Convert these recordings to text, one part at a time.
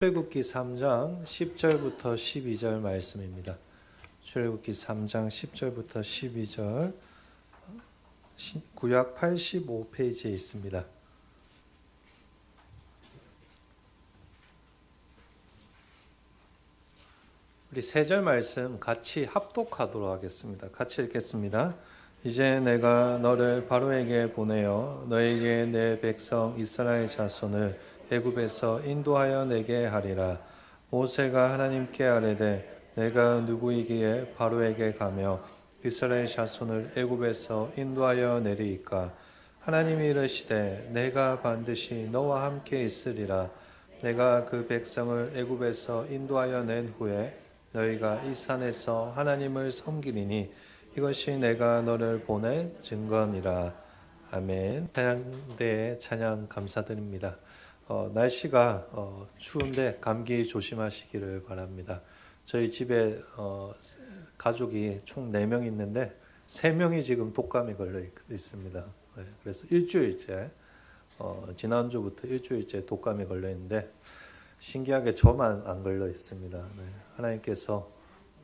출애굽기 3장 10절부터 12절 말씀입니다. 출애굽기 3장 10절부터 12절 구약 85페이지에 있습니다. 우리 세 절 말씀 같이 합독하도록 하겠습니다. 같이 읽겠습니다. 이제 내가 너를 바로에게 보내어 너에게 내 백성 이스라엘 자손을 애굽에서 인도하여 내게 하리라. 모세가 하나님께 아뢰되 내가 누구이기에 바로에게 가며 이스라엘 자손을 애굽에서 인도하여 내리이까. 하나님이 이르시되 내가 반드시 너와 함께 있으리라. 내가 그 백성을 애굽에서 인도하여 낸 후에 너희가 이 산에서 하나님을 섬기리니 이것이 내가 너를 보낸 증거니라. 아멘. 찬양대에 찬양 감사드립니다. 날씨가 추운데 감기 조심하시기를 바랍니다. 저희 집에 가족이 총 4명 있는데 3명이 지금 독감에 걸려 있습니다. 네, 그래서 일주일째 지난주부터 일주일째 독감에 걸려 있는데 신기하게 저만 안 걸려 있습니다. 네, 하나님께서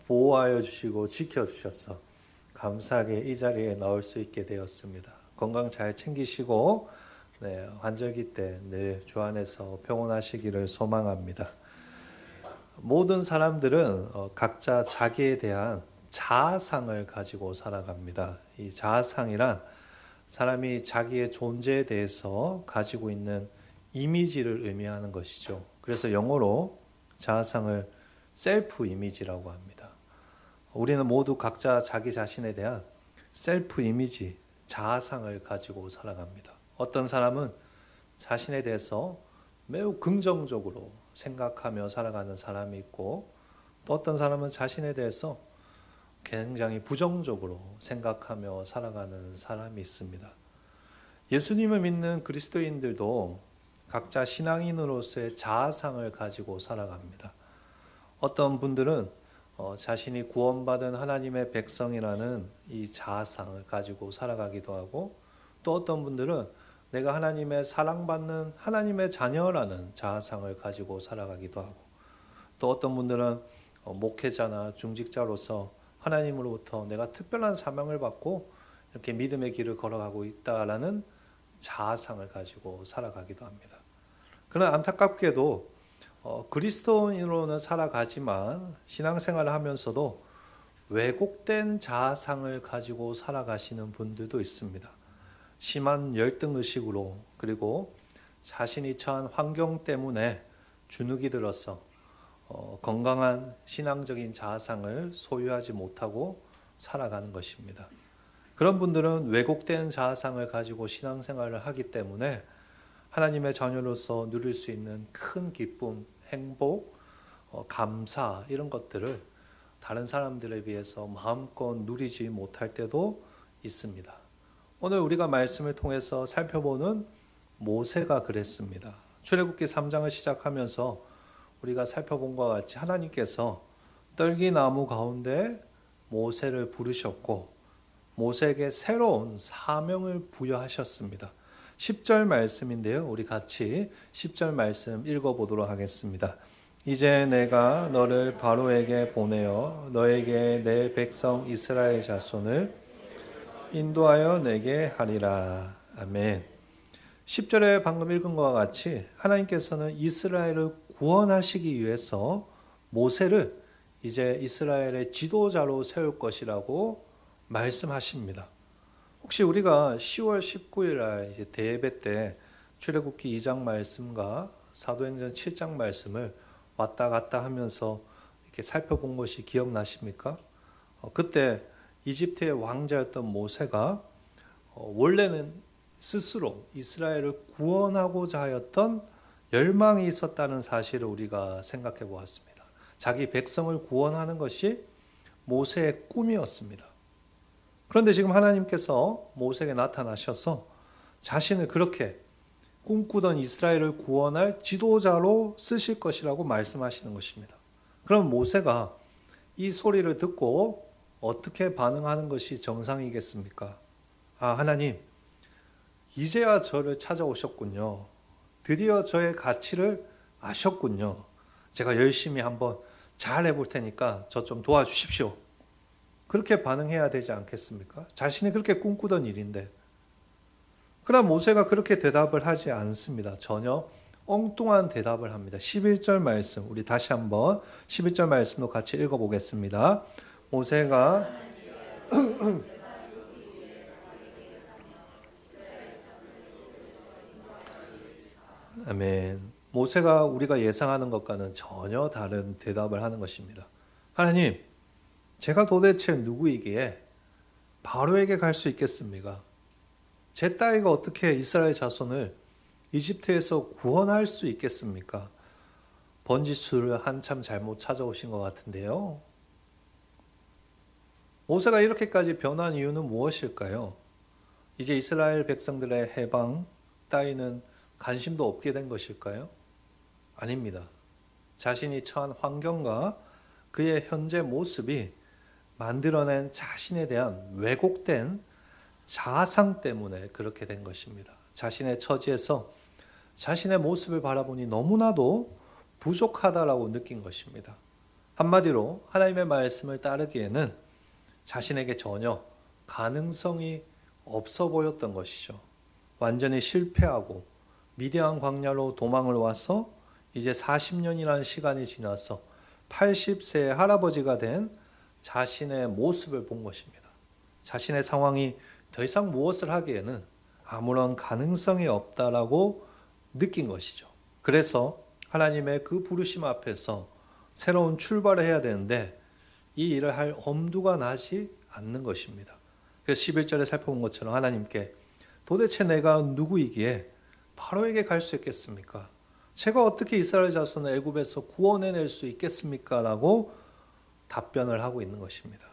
보호하여 주시고 지켜주셔서 감사하게 이 자리에 나올 수 있게 되었습니다. 건강 잘 챙기시고 환절기 때 늘 주 안에서 평온하시기를 소망합니다. 모든 사람들은 각자 자기에 대한 자아상을 가지고 살아갑니다. 이 자아상이란 사람이 자기의 존재에 대해서 가지고 있는 이미지를 의미하는 것이죠. 그래서 영어로 자아상을 셀프 이미지라고 합니다. 우리는 모두 각자 자기 자신에 대한 셀프 이미지, 자아상을 가지고 살아갑니다. 어떤 사람은 자신에 대해서 매우 긍정적으로 생각하며 살아가는 사람이 있고, 또 어떤 사람은 자신에 대해서 굉장히 부정적으로 생각하며 살아가는 사람이 있습니다. 예수님을 믿는 그리스도인들도 각자 신앙인으로서의 자아상을 가지고 살아갑니다. 어떤 분들은 자신이 구원받은 하나님의 백성이라는 이 자아상을 가지고 살아가기도 하고, 또 어떤 분들은 내가 하나님의 사랑받는 하나님의 자녀라는 자아상을 가지고 살아가기도 하고, 또 어떤 분들은 목회자나 중직자로서 하나님으로부터 내가 특별한 사명을 받고 이렇게 믿음의 길을 걸어가고 있다라는 자아상을 가지고 살아가기도 합니다. 그러나 안타깝게도 그리스도인으로는 살아가지만 신앙생활을 하면서도 왜곡된 자아상을 가지고 살아가시는 분들도 있습니다. 심한 열등의식으로, 그리고 자신이 처한 환경 때문에 주눅이 들어서 건강한 신앙적인 자아상을 소유하지 못하고 살아가는 것입니다. 그런 분들은 왜곡된 자아상을 가지고 신앙생활을 하기 때문에 하나님의 자녀로서 누릴 수 있는 큰 기쁨, 행복, 감사 이런 것들을 다른 사람들에 비해서 마음껏 누리지 못할 때도 있습니다. 오늘 우리가 말씀을 통해서 살펴보는 모세가 그랬습니다. 출애굽기 3장을 시작하면서 우리가 살펴본 것과 같이 하나님께서 떨기나무 가운데 모세를 부르셨고 모세에게 새로운 사명을 부여하셨습니다. 10절 말씀인데요. 우리 같이 10절 말씀 읽어보도록 하겠습니다. 이제 내가 너를 바로에게 보내어 너에게 내 백성 이스라엘 자손을 인도하여 내게 하리라. 아멘. 10절에 방금 읽은 것과 같이 하나님께서는 이스라엘을 구원하시기 위해서 모세를 이제 이스라엘의 지도자로 세울 것이라고 말씀하십니다. 혹시 우리가 10월 19일 날 이제 대예배 때 출애굽기 2장 말씀과 사도행전 7장 말씀을 왔다 갔다 하면서 이렇게 살펴본 것이 기억나십니까? 그때 이집트의 왕자였던 모세가 원래는 스스로 이스라엘을 구원하고자 하였던 열망이 있었다는 사실을 우리가 생각해 보았습니다. 자기 백성을 구원하는 것이 모세의 꿈이었습니다. 그런데 지금 하나님께서 모세에게 나타나셔서 자신을 그렇게 꿈꾸던 이스라엘을 구원할 지도자로 쓰실 것이라고 말씀하시는 것입니다. 그럼 모세가 이 소리를 듣고 어떻게 반응하는 것이 정상이겠습니까? 하나님, 이제야 저를 찾아오셨군요. 드디어 저의 가치를 아셨군요. 제가 열심히 한번 잘 해볼 테니까 저 좀 도와주십시오. 그렇게 반응해야 되지 않겠습니까? 자신이 그렇게 꿈꾸던 일인데. 그러나 모세가 그렇게 대답을 하지 않습니다. 전혀 엉뚱한 대답을 합니다. 11절 말씀, 우리 다시 한번 11절 말씀도 같이 읽어보겠습니다. 모세가 아멘. 모세가 우리가 예상하는 것과는 전혀 다른 대답을 하는 것입니다. 하나님, 제가 도대체 누구이기에 바로에게 갈 수 있겠습니까? 제 딸이가 어떻게 이스라엘 자손을 이집트에서 구원할 수 있겠습니까? 번지수를 한참 잘못 찾아오신 것 같은데요. 모세가 이렇게까지 변한 이유는 무엇일까요? 이제 이스라엘 백성들의 해방 따위는 관심도 없게 된 것일까요? 아닙니다. 자신이 처한 환경과 그의 현재 모습이 만들어낸 자신에 대한 왜곡된 자아상 때문에 그렇게 된 것입니다. 자신의 처지에서 자신의 모습을 바라보니 너무나도 부족하다라고 느낀 것입니다. 한마디로 하나님의 말씀을 따르기에는 자신에게 전혀 가능성이 없어 보였던 것이죠. 완전히 실패하고 미디안 광야로 도망을 와서 이제 40년이라는 시간이 지나서 80세의 할아버지가 된 자신의 모습을 본 것입니다. 자신의 상황이 더 이상 무엇을 하기에는 아무런 가능성이 없다라고 느낀 것이죠. 그래서 하나님의 그 부르심 앞에서 새로운 출발을 해야 되는데 이 일을 할 엄두가 나지 않는 것입니다. 그래서 11절에 살펴본 것처럼 하나님께 도대체 내가 누구이기에 바로에게 갈 수 있겠습니까? 제가 어떻게 이스라엘 자손을 애굽에서 구원해낼 수 있겠습니까? 라고 답변을 하고 있는 것입니다.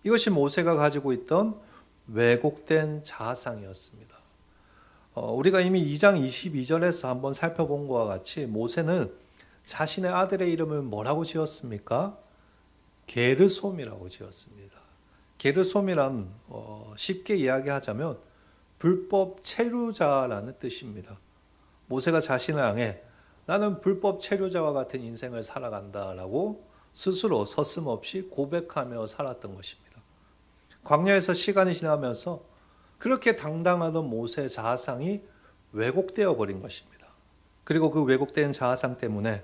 이것이 모세가 가지고 있던 왜곡된 자아상이었습니다. 우리가 이미 2장 22절에서 한번 살펴본 것과 같이 모세는 자신의 아들의 이름을 뭐라고 지었습니까? 게르솜이라고 지었습니다. 게르솜이란 쉽게 이야기하자면 불법 체류자라는 뜻입니다. 모세가 자신을 향해 나는 불법 체류자와 같은 인생을 살아간다라고 스스로 서슴없이 고백하며 살았던 것입니다. 광야에서 시간이 지나면서 그렇게 당당하던 모세의 자아상이 왜곡되어 버린 것입니다. 그리고 그 왜곡된 자아상 때문에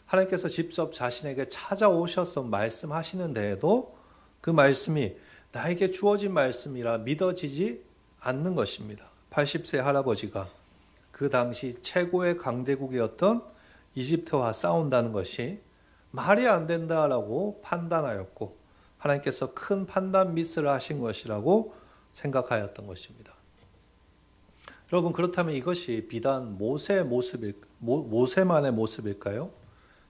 하나님께서 직접 자신에게 찾아오셔서 말씀하시는 데에도 그 말씀이 나에게 주어진 말씀이라 믿어지지 않는 것입니다. 80세 할아버지가 그 당시 최고의 강대국이었던 이집트와 싸운다는 것이 말이 안 된다라고 판단하였고 하나님께서 큰 판단 미스를 하신 것이라고 생각하였던 것입니다. 여러분, 그렇다면 이것이 비단 모세만의 모습일까요?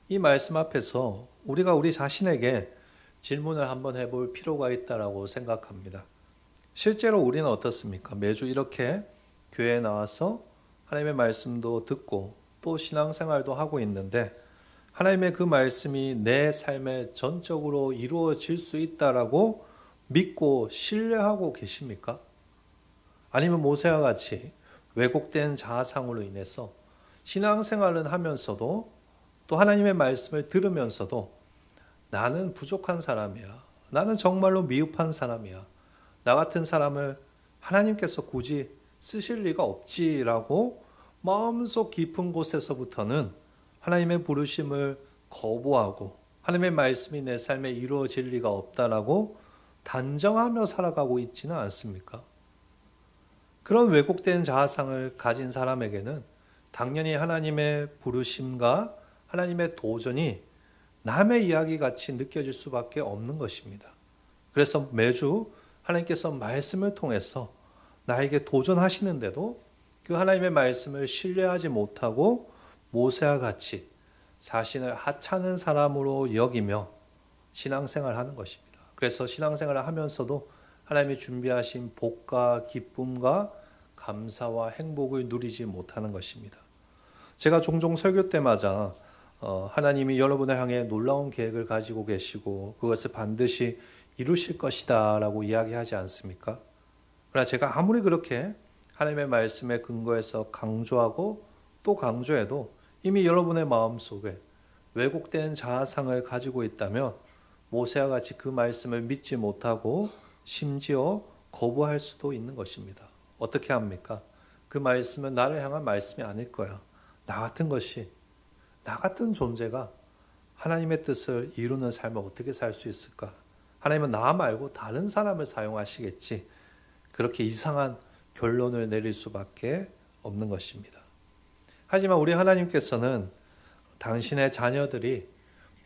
이 말씀 앞에서 우리가 우리 자신에게 질문을 한번 해볼 필요가 있다고 생각합니다. 실제로 우리는 어떻습니까? 매주 이렇게 교회에 나와서 하나님의 말씀도 듣고 또 신앙생활도 하고 있는데 하나님의 그 말씀이 내 삶에 전적으로 이루어질 수 있다라고 믿고 신뢰하고 계십니까? 아니면 모세와 같이 왜곡된 자아상으로 인해서 신앙생활은 하면서도 또 하나님의 말씀을 들으면서도 나는 부족한 사람이야. 나는 정말로 미흡한 사람이야. 나 같은 사람을 하나님께서 굳이 쓰실 리가 없지라고 마음속 깊은 곳에서부터는 하나님의 부르심을 거부하고 하나님의 말씀이 내 삶에 이루어질 리가 없다라고 단정하며 살아가고 있지는 않습니까? 그런 왜곡된 자아상을 가진 사람에게는 당연히 하나님의 부르심과 하나님의 도전이 남의 이야기 같이 느껴질 수밖에 없는 것입니다. 그래서 매주 하나님께서 말씀을 통해서 나에게 도전하시는데도 그 하나님의 말씀을 신뢰하지 못하고 모세와 같이 자신을 하찮은 사람으로 여기며 신앙생활하는 것입니다. 그래서 신앙생활을 하면서도 하나님이 준비하신 복과 기쁨과 감사와 행복을 누리지 못하는 것입니다. 제가 종종 설교 때마다 하나님이 여러분을 향해 놀라운 계획을 가지고 계시고 그것을 반드시 이루실 것이다 라고 이야기하지 않습니까? 그러나 제가 아무리 그렇게 하나님의 말씀에 근거해서 강조하고 또 강조해도 이미 여러분의 마음속에 왜곡된 자아상을 가지고 있다면 모세와 같이 그 말씀을 믿지 못하고 심지어 거부할 수도 있는 것입니다. 어떻게 합니까? 그 말씀은 나를 향한 말씀이 아닐 거야. 나 같은 것이, 나 같은 존재가 하나님의 뜻을 이루는 삶을 어떻게 살 수 있을까? 하나님은 나 말고 다른 사람을 사용하시겠지. 그렇게 이상한 결론을 내릴 수밖에 없는 것입니다. 하지만 우리 하나님께서는 당신의 자녀들이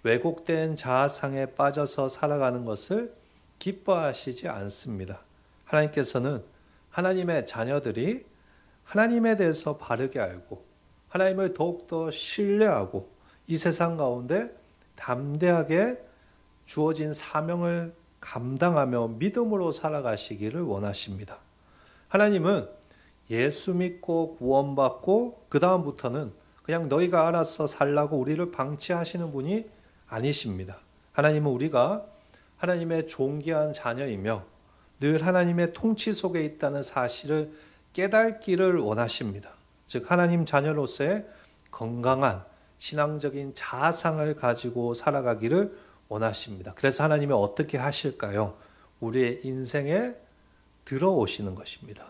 왜곡된 자아상에 빠져서 살아가는 것을 기뻐하시지 않습니다. 하나님께서는 하나님의 자녀들이 하나님에 대해서 바르게 알고 하나님을 더욱더 신뢰하고 이 세상 가운데 담대하게 주어진 사명을 감당하며 믿음으로 살아가시기를 원하십니다. 하나님은 예수 믿고 구원받고 그 다음부터는 그냥 너희가 알아서 살라고 우리를 방치하시는 분이 아니십니다. 하나님은 우리가 하나님의 존귀한 자녀이며 늘 하나님의 통치 속에 있다는 사실을 깨닫기를 원하십니다. 즉 하나님 자녀로서의 건강한 신앙적인 자아상을 가지고 살아가기를 원하십니다. 그래서 하나님이 어떻게 하실까요? 우리의 인생에 들어오시는 것입니다.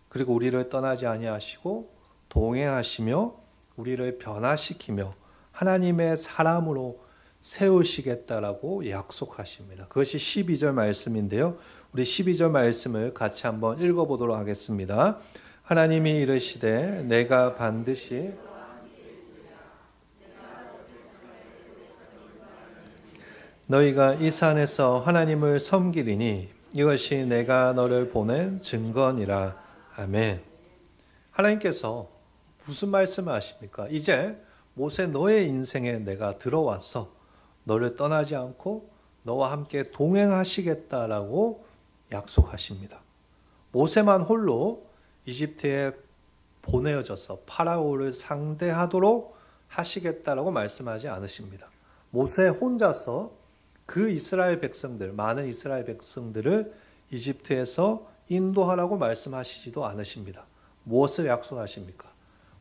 그리고 우리를 떠나지 아니하시고 동행하시며 우리를 변화시키며 하나님의 사람으로 세우시겠다라고 약속하십니다. 그것이 12절 말씀인데요. 우리 12절 말씀을 같이 한번 읽어보도록 하겠습니다. 하나님이 이르시되 내가 반드시 너희가 이 산에서 하나님을 섬기리니 이것이 내가 너를 보낸 증거니라. 아멘. 하나님께서 무슨 말씀을 하십니까? 이제 모세 너의 인생에 내가 들어와서 너를 떠나지 않고 너와 함께 동행하시겠다라고 약속하십니다. 모세만 홀로 이집트에 보내어져서 파라오를 상대하도록 하시겠다라고 말씀하지 않으십니다. 모세 혼자서 그 이스라엘 백성들, 많은 이스라엘 백성들을 이집트에서 인도하라고 말씀하시지도 않으십니다. 무엇을 약속하십니까?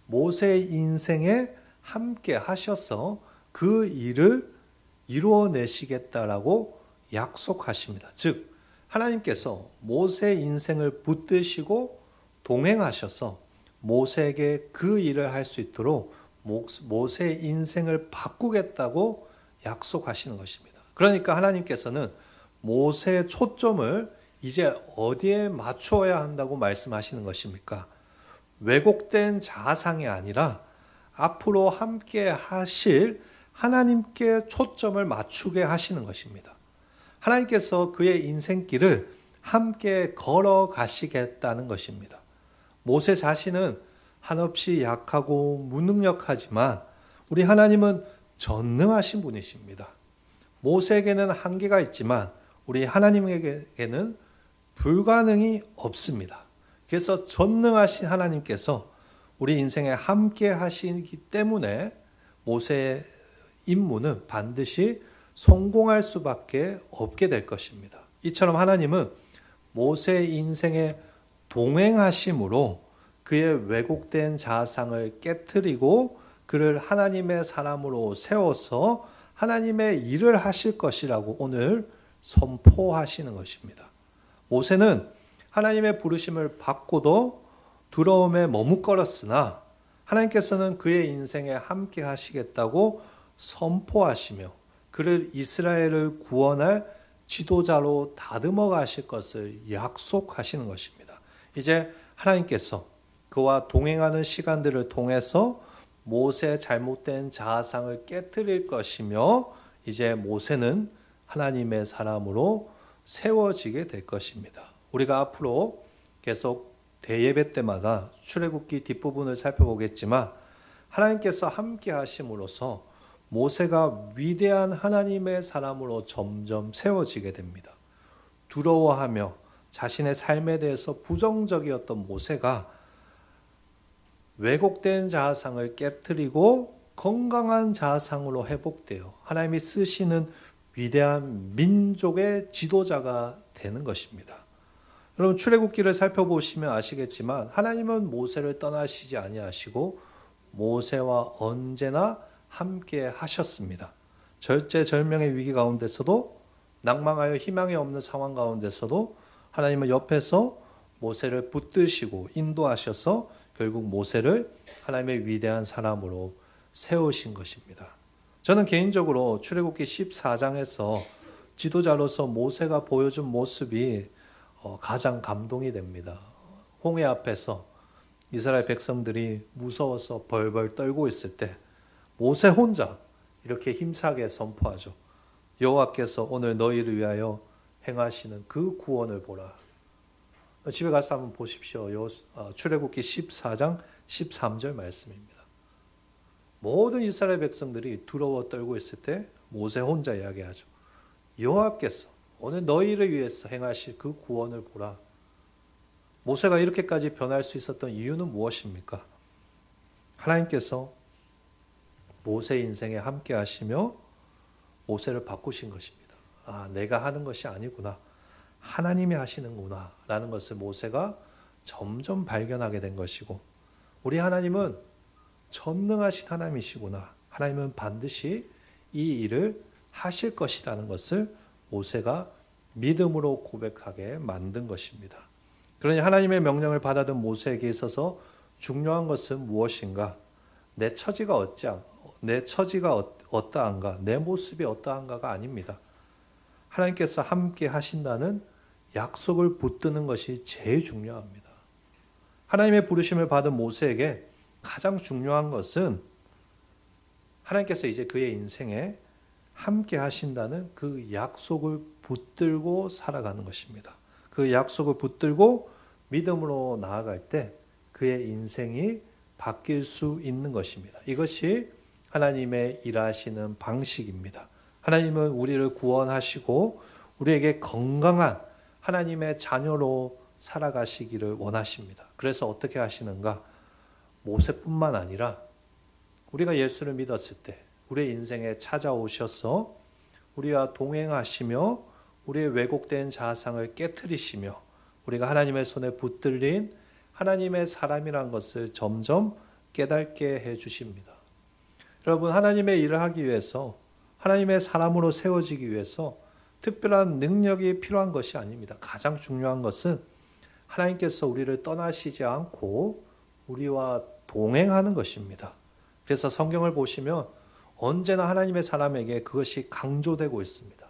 모세의 인생에 함께 하셔서 그 일을 이루어내시겠다라고 약속하십니다. 즉 하나님께서 모세의 인생을 붙드시고 동행하셔서 모세에게 그 일을 할 수 있도록 모세의 인생을 바꾸겠다고 약속하시는 것입니다. 그러니까 하나님께서는 모세의 초점을 이제 어디에 맞추어야 한다고 말씀하시는 것입니까? 왜곡된 자아상이 아니라 앞으로 함께 하실 하나님께 초점을 맞추게 하시는 것입니다. 하나님께서 그의 인생길을 함께 걸어가시겠다는 것입니다. 모세 자신은 한없이 약하고 무능력하지만 우리 하나님은 전능하신 분이십니다. 모세에게는 한계가 있지만 우리 하나님에게는 불가능이 없습니다. 그래서 전능하신 하나님께서 우리 인생에 함께 하시기 때문에 모세의 임무는 반드시 성공할 수밖에 없게 될 것입니다. 이처럼 하나님은 모세의 인생에 동행하심으로 그의 왜곡된 자아상을 깨트리고 그를 하나님의 사람으로 세워서 하나님의 일을 하실 것이라고 오늘 선포하시는 것입니다. 모세는 하나님의 부르심을 받고도 두려움에 머뭇거렸으나 하나님께서는 그의 인생에 함께 하시겠다고 선포하시며 그를 이스라엘을 구원할 지도자로 다듬어 가실 것을 약속하시는 것입니다. 이제 하나님께서 그와 동행하는 시간들을 통해서 모세의 잘못된 자아상을 깨트릴 것이며 이제 모세는 하나님의 사람으로 세워지게 될 것입니다. 우리가 앞으로 계속 대예배 때마다 출애굽기 뒷부분을 살펴보겠지만 하나님께서 함께 하심으로써 모세가 위대한 하나님의 사람으로 점점 세워지게 됩니다. 두려워하며 자신의 삶에 대해서 부정적이었던 모세가 왜곡된 자아상을 깨트리고 건강한 자아상으로 회복되어 하나님이 쓰시는 위대한 민족의 지도자가 되는 것입니다. 여러분 출애굽기를 살펴보시면 아시겠지만 하나님은 모세를 떠나시지 아니하시고 모세와 언제나 함께 하셨습니다. 절제절명의 위기 가운데서도, 낭망하여 희망이 없는 상황 가운데서도 하나님은 옆에서 모세를 붙드시고 인도하셔서 결국 모세를 하나님의 위대한 사람으로 세우신 것입니다. 저는 개인적으로 출애굽기 14장에서 지도자로서 모세가 보여준 모습이 가장 감동이 됩니다. 홍해 앞에서 이스라엘 백성들이 무서워서 벌벌 떨고 있을 때 모세 혼자 이렇게 힘차게 선포하죠. 여호와께서 오늘 너희를 위하여 행하시는 그 구원을 보라. 집에 가서 한번 보십시오. 출애굽기 14장 13절 말씀입니다. 모든 이스라엘 백성들이 두려워 떨고 있을 때 모세 혼자 이야기하죠. 여호와께서 오늘 너희를 위해서 행하실 그 구원을 보라. 모세가 이렇게까지 변할 수 있었던 이유는 무엇입니까? 하나님께서 모세 인생에 함께 하시며 모세를 바꾸신 것입니다. 아, 내가 하는 것이 아니구나. 하나님이 하시는구나. 라는 것을 모세가 점점 발견하게 된 것이고, 우리 하나님은 전능하신 하나님이시구나. 하나님은 반드시 이 일을 하실 것이라는 것을 모세가 믿음으로 고백하게 만든 것입니다. 그러니 하나님의 명령을 받아든 모세에게 있어서 중요한 것은 무엇인가? 내 처지가 어떠한가? 내 모습이 어떠한가가 아닙니다. 하나님께서 함께 하신다는 약속을 붙드는 것이 제일 중요합니다. 하나님의 부르심을 받은 모세에게 가장 중요한 것은 하나님께서 이제 그의 인생에 함께 하신다는 그 약속을 붙들고 살아가는 것입니다. 그 약속을 붙들고 믿음으로 나아갈 때 그의 인생이 바뀔 수 있는 것입니다. 이것이 하나님의 일하시는 방식입니다. 하나님은 우리를 구원하시고 우리에게 건강한 하나님의 자녀로 살아가시기를 원하십니다. 그래서 어떻게 하시는가? 모세뿐만 아니라 우리가 예수를 믿었을 때 우리의 인생에 찾아오셔서 우리와 동행하시며 우리의 왜곡된 자아상을 깨트리시며 우리가 하나님의 손에 붙들린 하나님의 사람이란 것을 점점 깨닫게 해주십니다. 여러분, 하나님의 일을 하기 위해서, 하나님의 사람으로 세워지기 위해서 특별한 능력이 필요한 것이 아닙니다. 가장 중요한 것은 하나님께서 우리를 떠나시지 않고 우리와 동행하는 것입니다. 그래서 성경을 보시면 언제나 하나님의 사람에게 그것이 강조되고 있습니다.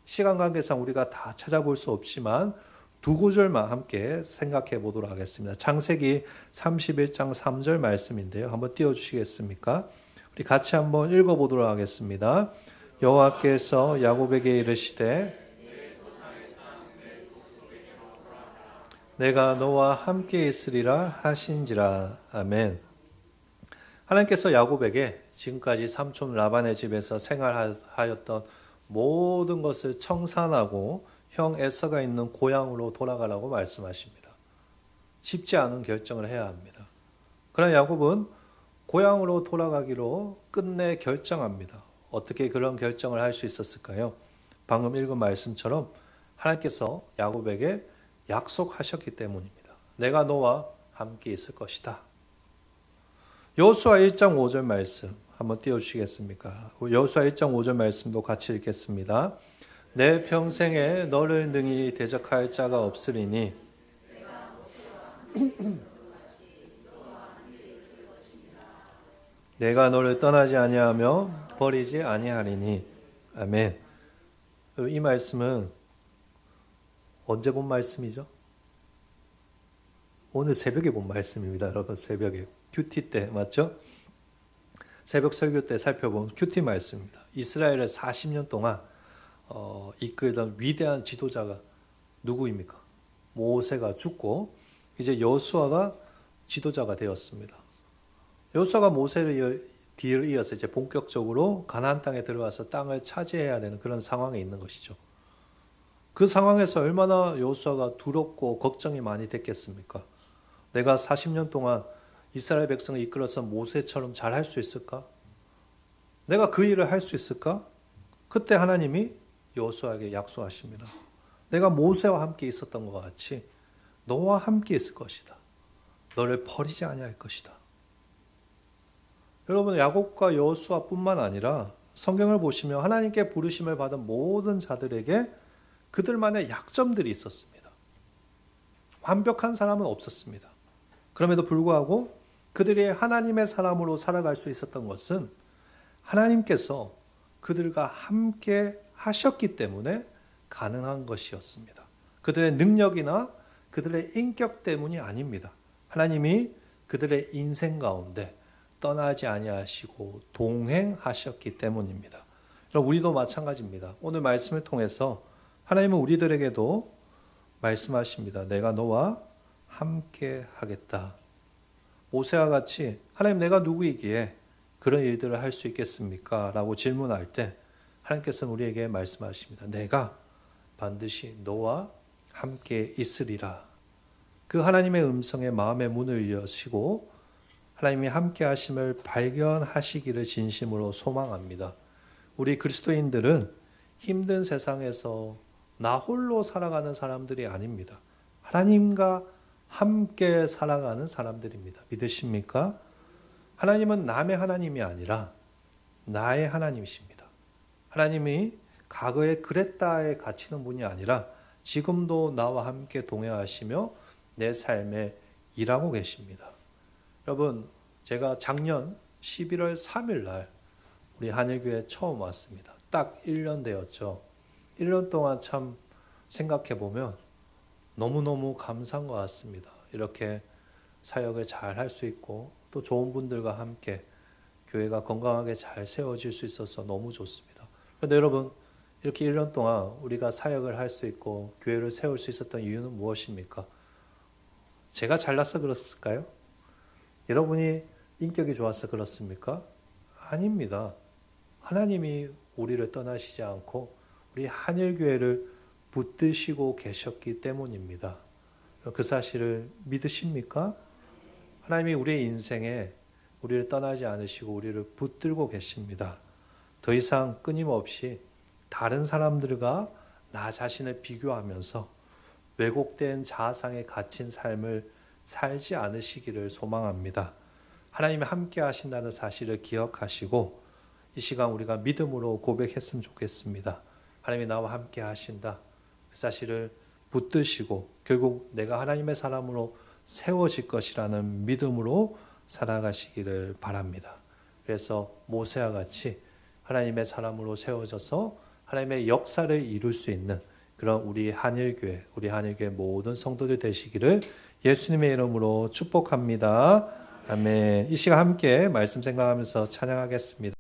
시간 관계상 우리가 다 찾아볼 수 없지만 두 구절만 함께 생각해 보도록 하겠습니다. 창세기 31장 3절 말씀인데요. 한번 띄워주시겠습니까? 우리 같이 한번 읽어보도록 하겠습니다. 여호와께서 야곱에게 이르시되 내가 너와 함께 있으리라 하신지라. 아멘. 하나님께서 야곱에게 지금까지 삼촌 라반의 집에서 생활하였던 모든 것을 청산하고 형 에서가 있는 고향으로 돌아가라고 말씀하십니다. 쉽지 않은 결정을 해야 합니다. 그러나 야곱은 고향으로 돌아가기로 끝내 결정합니다. 어떻게 그런 결정을 할 수 있었을까요? 방금 읽은 말씀처럼 하나님께서 야곱에게 약속하셨기 때문입니다. 내가 너와 함께 있을 것이다. 여호수아 1장 5절 말씀 한번 띄워주시겠습니까? 여호수아 1장 5절 말씀도 같이 읽겠습니다. 내 평생에 너를 능히 대적할 자가 없으리니 내가 너를 떠나지 아니하며 버리지 아니하리니. 아멘. 이 말씀은 언제 본 말씀이죠? 오늘 새벽에 본 말씀입니다. 여러분, 새벽에 큐티 때 맞죠? 새벽 설교 때 살펴본 큐티 말씀입니다. 이스라엘을 40년 동안 이끌던 위대한 지도자가 누구입니까? 모세가 죽고 이제 여호수아가 지도자가 되었습니다. 여호수아가 모세를 뒤를 이어서 이제 본격적으로 가나안 땅에 들어와서 땅을 차지해야 되는 그런 상황에 있는 것이죠. 그 상황에서 얼마나 여호수아가 두렵고 걱정이 많이 됐겠습니까? 내가 40년 동안 이스라엘 백성을 이끌어서 모세처럼 잘 할 수 있을까? 내가 그 일을 할 수 있을까? 그때 하나님이 여호수아에게 약속하십니다. 내가 모세와 함께 있었던 것 같이 너와 함께 있을 것이다. 너를 버리지 아니할 것이다. 여러분, 야곱과 여호수아뿐만 아니라 성경을 보시면 하나님께 부르심을 받은 모든 자들에게 그들만의 약점들이 있었습니다. 완벽한 사람은 없었습니다. 그럼에도 불구하고 그들이 하나님의 사람으로 살아갈 수 있었던 것은 하나님께서 그들과 함께 하셨기 때문에 가능한 것이었습니다. 그들의 능력이나 그들의 인격 때문이 아닙니다. 하나님이 그들의 인생 가운데 떠나지 아니하시고 동행하셨기 때문입니다. 우리도 마찬가지입니다. 오늘 말씀을 통해서 하나님은 우리들에게도 말씀하십니다. 내가 너와 함께 하겠다. 모세와 같이 하나님, 내가 누구이기에 그런 일들을 할 수 있겠습니까? 라고 질문할 때 하나님께서는 우리에게 말씀하십니다. 내가 반드시 너와 함께 있으리라. 그 하나님의 음성에 마음의 문을 여시고 하나님이 함께 하심을 발견하시기를 진심으로 소망합니다. 우리 그리스도인들은 힘든 세상에서 나 홀로 살아가는 사람들이 아닙니다. 하나님과 함께 살아가는 사람들입니다. 믿으십니까? 하나님은 남의 하나님이 아니라 나의 하나님이십니다. 하나님이 과거에 그랬다에 갇히는 분이 아니라 지금도 나와 함께 동행하시며 내 삶에 일하고 계십니다. 여러분, 제가 작년 11월 3일 날 우리 한일교회 처음 왔습니다. 딱 1년 되었죠. 1년 동안 참 생각해 보면 너무너무 감사한 것 같습니다. 이렇게 사역을 잘 할 수 있고 또 좋은 분들과 함께 교회가 건강하게 잘 세워질 수 있어서 너무 좋습니다. 그런데 여러분, 이렇게 1년 동안 우리가 사역을 할 수 있고 교회를 세울 수 있었던 이유는 무엇입니까? 제가 잘나서 그렇을까요? 여러분이 인격이 좋아서 그렇습니까? 아닙니다. 하나님이 우리를 떠나시지 않고 우리 한일교회를 붙드시고 계셨기 때문입니다. 그 사실을 믿으십니까? 하나님이 우리의 인생에 우리를 떠나지 않으시고 우리를 붙들고 계십니다. 더 이상 끊임없이 다른 사람들과 나 자신을 비교하면서 왜곡된 자아상에 갇힌 삶을 살지 않으시기를 소망합니다. 하나님이 함께 하신다는 사실을 기억하시고 이 시간 우리가 믿음으로 고백했으면 좋겠습니다. 하나님이 나와 함께 하신다. 그 사실을 붙드시고 결국 내가 하나님의 사람으로 세워질 것이라는 믿음으로 살아가시기를 바랍니다. 그래서 모세와 같이 하나님의 사람으로 세워져서 하나님의 역사를 이룰 수 있는 그런 우리 한일교회 모든 성도들 되시기를 예수님의 이름으로 축복합니다. 아멘. 이 시간 함께 말씀 생각하면서 찬양하겠습니다.